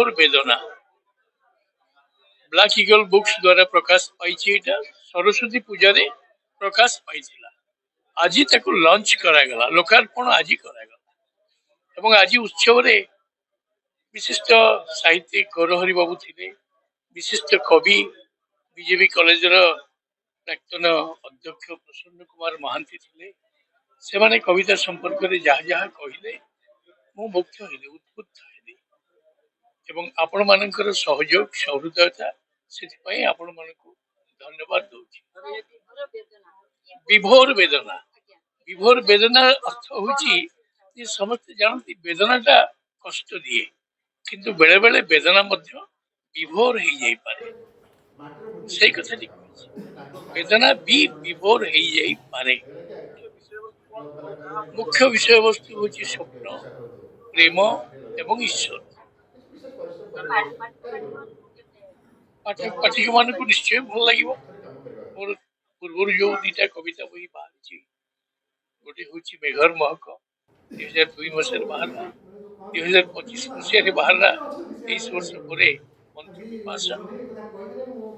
विभोर वेदना black eagle books द्वारा प्रकाश पाई सरस्वती पूजा रे प्रकाश पाई आज ताको लॉन्च करागला लोकार्पण आज करागला एवं आज उत्सव रे विशिष्ट साहित्यिक गौरहरि बाबू थे विशिष्ट कवि बीजेपी कॉलेज प्राक्तन अध्यक्ष प्रसन्न कुमार महांती थे से माने कविता संपर्क में जहाँ जहाँ कहले मु मुग्ध हेली उद्बुद्ध हेली एवं आपण मानकर सहयोग सहृदयता से आपण मानक धन्यवाद दूची विभोर वेदना अर्थ होची जे समस्त जानती वेदनाटा कष्ट दिए किंतु बेले बेले वेदना मध्य विभोर हो जाई पारे से कथा वेदना भी विभोर हो जाई पारे मुख्य विषय वस्तु होची स्वप्न प्रेम एवं ईश्वर पाठक पाठिका मान को निश्चय भल लगे मोर पूर्व जो दीटा कविता बही बाहरी गोटे हूँ मेघर महक 2002 मसीह बाहर 2025 मसीह बाहर 23 वर्ष पर मंथन पास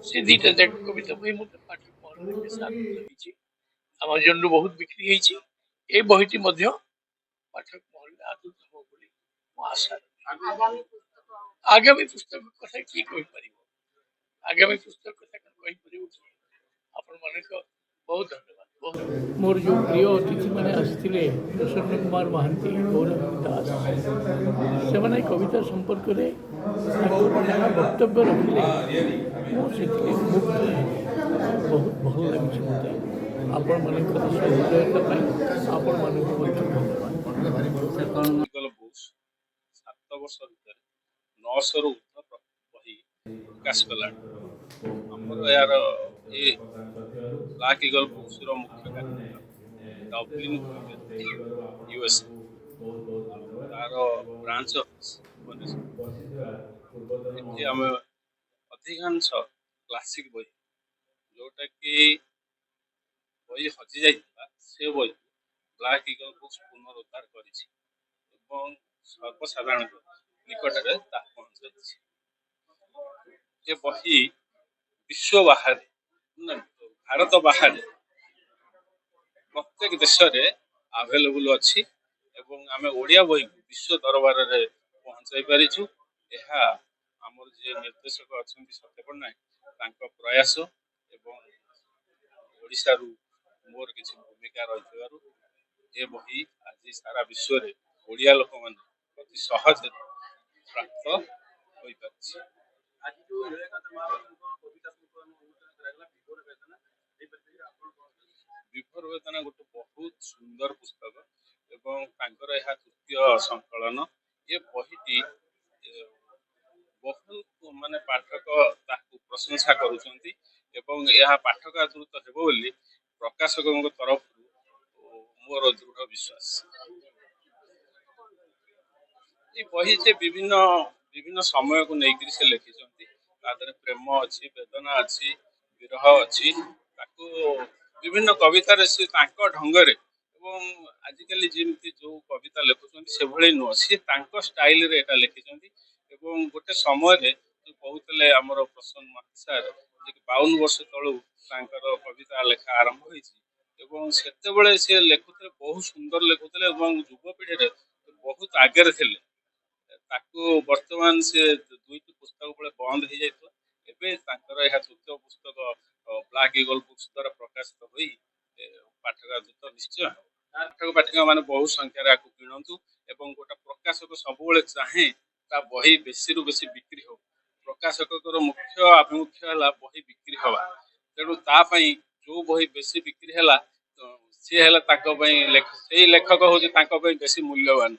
से दीटा जाक कविता बही मत पाठक महल बेस आनंद आमाजन रु बहुत बिक्री होती ए बहीटी पाठक महल आदृत हम बोली आशा आगामी पुस्तक कथा किए कहीपर आगामी पुस्तक कथा कहीपर आपण मानक बहुत धन्यवाद मोर जो प्रिय अतिथि मैंने आसते प्रसन्न कुमार महांती गौरव दास से मैंने कविता संपर्क में जहाँ वक्तव्य रखिले मुझे मुग्ध बहुत भल लगे मत आपण मान सहृदयता आपण मानक धन्यवाद 7 वर्ष भर 900 रु बही प्रकाश कला यार ये ब्लैक ईगल बुक्स मुख्य कार्य डब्लिन यूएस तार ब्रांच ऑफिस आम अधिकांश क्लासिक बही जोटा कि बही हजि जाइए से बही ब्लैक ईगल बुक्स पुनरुद्धार कर सर्वसाधारण निकट में पहुंचाई ये बही विश्व बाहर भारत बाहर प्रत्येक देश में अवेलेबल अच्छी आम ओडिया बही विश्व दरबार में पहुंचाई पारिछु यह आमर जे निर्देशक अच्छा सत्यपन नायक प्रयास एवं ओडिशा रु मोर किसी भूमिका रही ये बही आज सारा विश्व में ओडिया लोक मान अति सहज प्राप्त हो पारिछि विभोर वेदना गोटे बहुत सुंदर पुस्तक एवं यह तृतीय संकलन ये बहीटी बहुत माने पाठक प्रशंसा करुचंती एवं यह पाठक आदृत हेबो बोली प्रकाशक तरफ मोर दृढ़ विश्वास ये बही से विभिन्न विभिन्न समय को लेकर से लिखिं प्रेम अच्छी वेदना अच्छी विरह अच्छी विभिन्न कवितार से ढंगर आजिकल जमी जो कविता लिखुं से भाई नुह सी स्टाइल रे लिखिं गोटे समय जो कहते आमर प्रसन्न महांती सार 52 वर्ष तलू कविता लेखा आरंभ होते से लिखुले बहुत सुंदर लिखुले युवपीढ़ी बहुत आगे थे वर्तमान से 2टी पुस्तक बड़े बंद हो जाता यह तृतीय पुस्तक ब्लैक ईगल बुक्स द्वारा प्रकाशित हो पाठक आदृत निश्चय पाठक पाठिका मैंने बहुत संख्यार किणु एवं गोटे प्रकाशक सब चाहे बही बेसी रु बेसी बिक्री हो प्रकाशक मुख्य आभिमुख्य है बही बिक्री हवा तेणु जो बही बेसी बिक्री है सी है लेखक हूँ बेसी मूल्यवान